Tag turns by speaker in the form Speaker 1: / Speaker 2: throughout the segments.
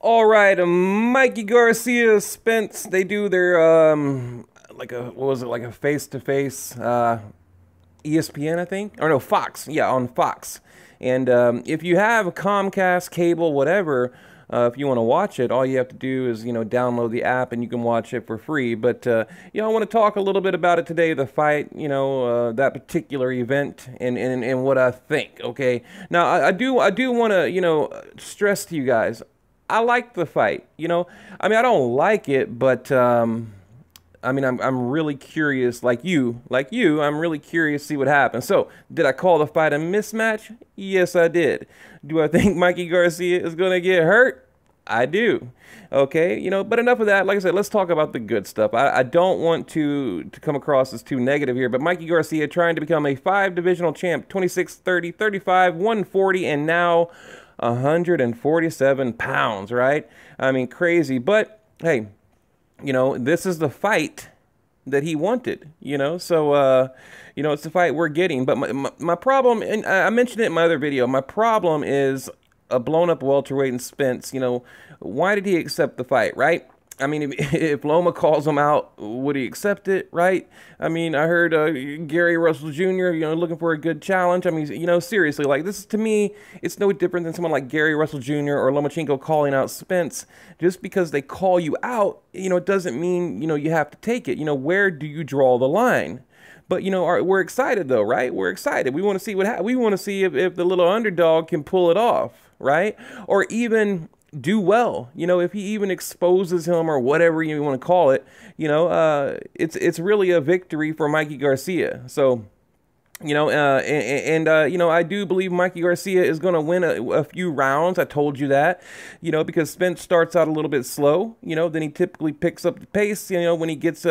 Speaker 1: All right, Mikey Garcia, Spence, they do their like a what was it, like a face-to-face ESPN, I think, or no, Fox, yeah, on Fox. And if you have a Comcast cable, whatever, if you want to watch it, all you have to do is download the app and you can watch it for free. But I want to talk a little bit about it today, the fight, that particular event, and what I think. Okay, now I do want to stress to you guys. I like the fight. I mean, I don't like it, but I mean, I'm really curious, like you, I'm really curious to see what happens. So, did I call the fight a mismatch? Yes, I did. Do I think Mikey Garcia is going to get hurt? I do. Okay, but enough of that. Like I said, let's talk about the good stuff. I don't want to come across as too negative here, but Mikey Garcia trying to become a 5-divisional champ, 26, 30, 35, 140, and now 147 pounds, right? I mean, crazy. But, hey, this is the fight that he wanted, so, it's the fight we're getting. But my problem, and I mentioned it in my other video, my problem is a blown-up welterweight in Spence. Why did he accept the fight, right? I mean, if Loma calls him out, would he accept it, right? I mean, I heard Gary Russell Jr., looking for a good challenge. I mean, seriously, like, this is, to me, it's no different than someone like Gary Russell Jr. or Lomachenko calling out Spence. Just because they call you out, it doesn't mean, you have to take it. Where do you draw the line? But, we're excited, though, right? We're excited. We want to see we want to see if the little underdog can pull it off, right? Or even do well, if he even exposes him or whatever you want to call it, it's really a victory for Mikey Garcia. So, I do believe Mikey Garcia is going to win a few rounds. I told you that, because Spence starts out a little bit slow, then he typically picks up the pace, when he gets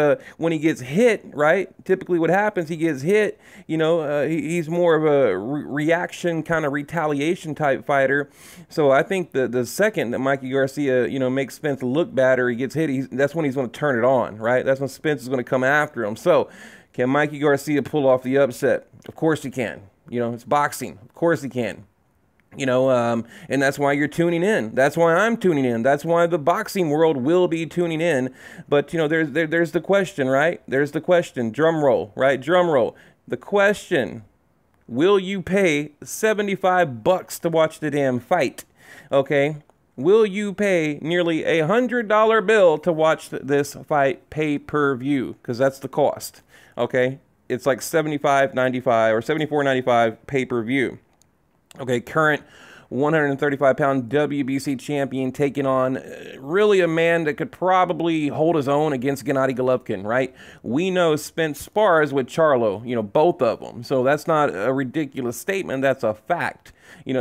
Speaker 1: hit, right? Typically what happens, he gets hit, he's more of a reaction kind of retaliation type fighter. So I think the second that Mikey Garcia, makes Spence look bad or he gets hit, that's when he's going to turn it on, right? That's when Spence is going to come after him. So, can Mikey Garcia pull off the upset? Of course he can. It's boxing. Of course he can. And that's why you're tuning in. That's why I'm tuning in. That's why the boxing world will be tuning in. But, there's the question, right? There's the question. Drum roll, right? Drum roll. The question, will you pay $75 to watch the damn fight? Okay? Will you pay nearly $100 bill to watch this fight pay-per-view? Because that's the cost. Okay, it's like $75.95 or $74.95 pay-per-view. Okay, current 135-pound WBC champion taking on really a man that could probably hold his own against Gennady Golovkin, right? We know Spence spars with Charlo, both of them. So that's not a ridiculous statement. That's a fact.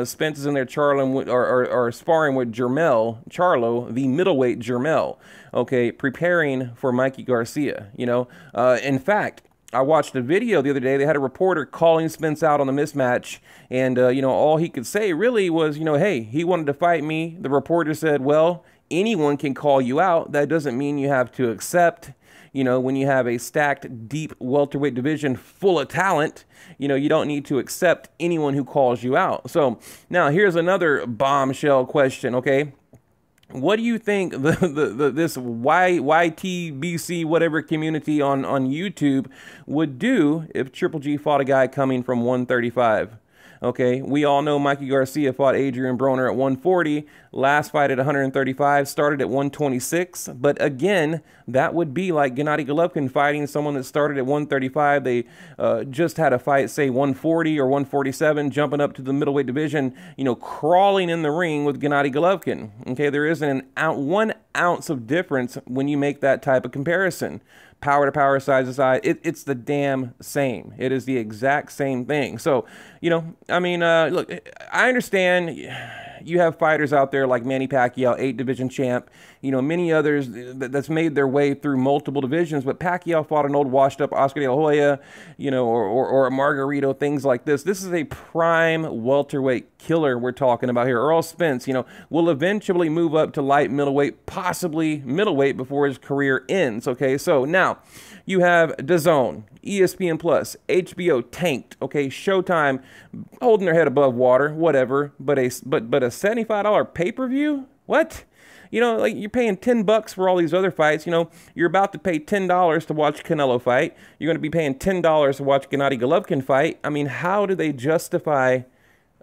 Speaker 1: Spence is in there or sparring with Charlo, the middleweight Jermell, okay, preparing for Mikey Garcia, In fact, I watched a video the other day. They had a reporter calling Spence out on the mismatch, and, all he could say really was, hey, he wanted to fight me. The reporter said, well, anyone can call you out. That doesn't mean you have to accept. When you have a stacked, deep welterweight division full of talent, you don't need to accept anyone who calls you out. So now here's another bombshell question, okay? What do you think this YTBC whatever community on YouTube would do if Triple G fought a guy coming from 135? Okay, we all know Mikey Garcia fought Adrian Broner at 140. Last fight at 135, started at 126. But again, that would be like Gennady Golovkin fighting someone that started at 135. They just had a fight, say 140 or 147, jumping up to the middleweight division, crawling in the ring with Gennady Golovkin. Okay, there isn't 1 ounce of difference when you make that type of comparison. Power to power, size to size, it's the damn same. It is the exact same thing. So, I mean, look, I understand you have fighters out there like Manny Pacquiao, 8-division champ, many others that's made their way through multiple divisions, but Pacquiao fought an old washed-up Oscar De La Hoya, or a Margarito, things like this. This is a prime welterweight killer we're talking about here. Earl Spence, will eventually move up to light middleweight, possibly middleweight before his career ends, okay? So now, you have DAZN, ESPN Plus, HBO tanked, okay, Showtime holding their head above water, whatever, but a $75 pay-per-view? What? You know, like you're paying $10 for all these other fights. You know, you're about to pay $10 to watch Canelo fight. You're going to be paying $10 to watch Gennady Golovkin fight. I mean, how do they justify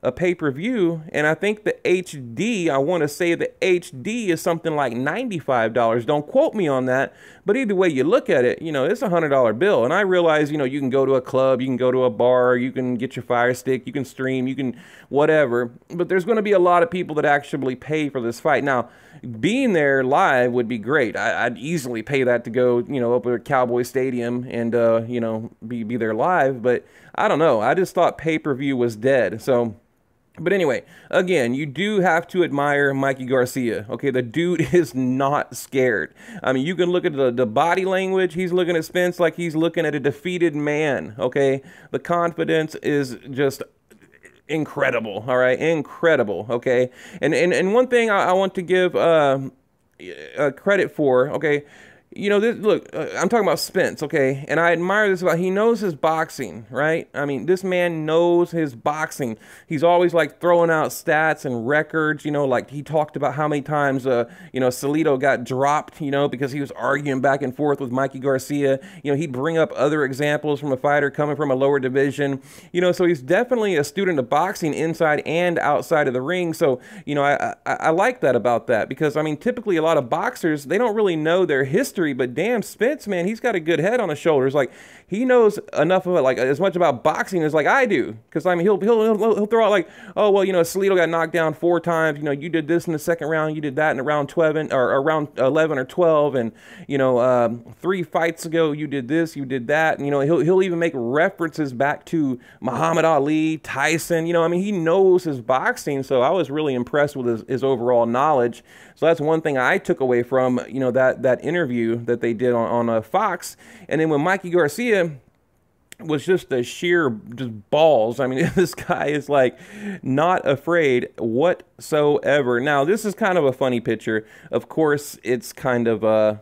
Speaker 1: a pay-per-view? And I think the HD, I want to say the HD is something like $95. Don't quote me on that, but either way you look at it, you know, it's a $100 bill. And I realize, you know, you can go to a club, you can go to a bar, you can get your Fire Stick, you can stream, you can whatever, but there's going to be a lot of people that actually pay for this fight. Now, being there live would be great. I'd easily pay that to go, you know, up at Cowboy Stadium and, you know, be there live, but I don't know. I just thought pay-per-view was dead. So, but anyway, again, you do have to admire Mikey Garcia. Okay, the dude is not scared. I mean, you can look at the body language. He's looking at Spence like he's looking at a defeated man. Okay, the confidence is just incredible. All right, incredible. Okay, and one thing I want to give credit for. Okay. You know, this, look, I'm talking about Spence, okay? And I admire this about, he knows his boxing, right? I mean, this man knows his boxing. He's always, like, throwing out stats and records, you know, like he talked about how many times, you know, Salido got dropped, you know, because he was arguing back and forth with Mikey Garcia. You know, he'd bring up other examples from a fighter coming from a lower division, you know, so he's definitely a student of boxing inside and outside of the ring. So, you know, I like that about that because, I mean, typically a lot of boxers, they don't really know their history. But damn, Spence, man, he's got a good head on his shoulders. Like, he knows enough of it, like as much about boxing as like I do. Because I mean, he'll throw out like, oh well, you know, Salido got knocked down 4 times. You know, you did this in the second round, you did that in round 12 or around 11 or 12, and you know, 3 fights ago you did this, you did that. And, you know, he'll even make references back to Muhammad Ali, Tyson. You know, I mean, he knows his boxing. So I was really impressed with his overall knowledge. So that's one thing I took away from, you know, that interview that they did on Fox. And then when Mikey Garcia was just the sheer just balls. I mean, this guy is like not afraid whatsoever. Now, this is kind of a funny picture. Of course, it's kind of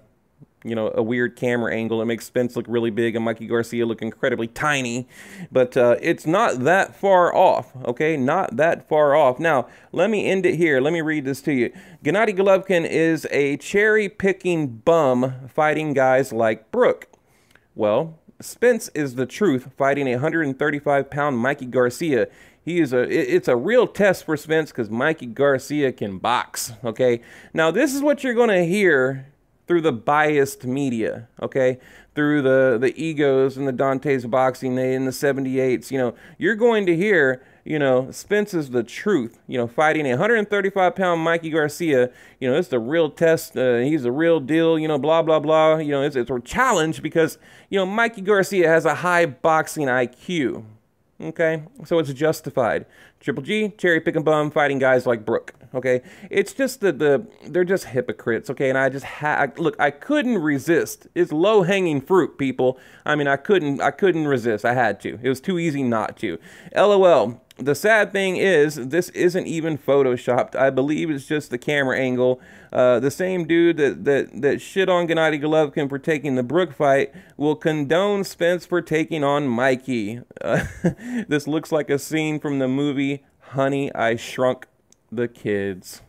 Speaker 1: you know, a weird camera angle. It makes Spence look really big and Mikey Garcia look incredibly tiny, but it's not that far off, okay? Not that far off. Now, let me end it here. Let me read this to you. Gennady Golovkin is a cherry-picking bum fighting guys like Brook. Well, Spence is the truth fighting a 135-pound Mikey Garcia. It's a real test for Spence because Mikey Garcia can box, okay? Now, this is what you're going to hear through the biased media, okay? Through the egos and the Dante's Boxing and the 78s, you know, you're going to hear, you know, Spence is the truth, you know, fighting a 135-pound Mikey Garcia, you know, it's the real test, he's the real deal, you know, blah, blah, blah, you know, it's a challenge because, you know, Mikey Garcia has a high boxing IQ, okay? So it's justified. Triple G, cherry picking bum, fighting guys like Brook. Okay, it's just they're just hypocrites. Okay, and I just look, I couldn't resist. It's low hanging fruit, people. I mean, I couldn't resist. I had to. It was too easy not to. LOL. The sad thing is, this isn't even photoshopped. I believe it's just the camera angle. The same dude that shit on Gennady Golovkin for taking the Brook fight will condone Spence for taking on Mikey. This looks like a scene from the movie Honey, I Shrunk the Kids.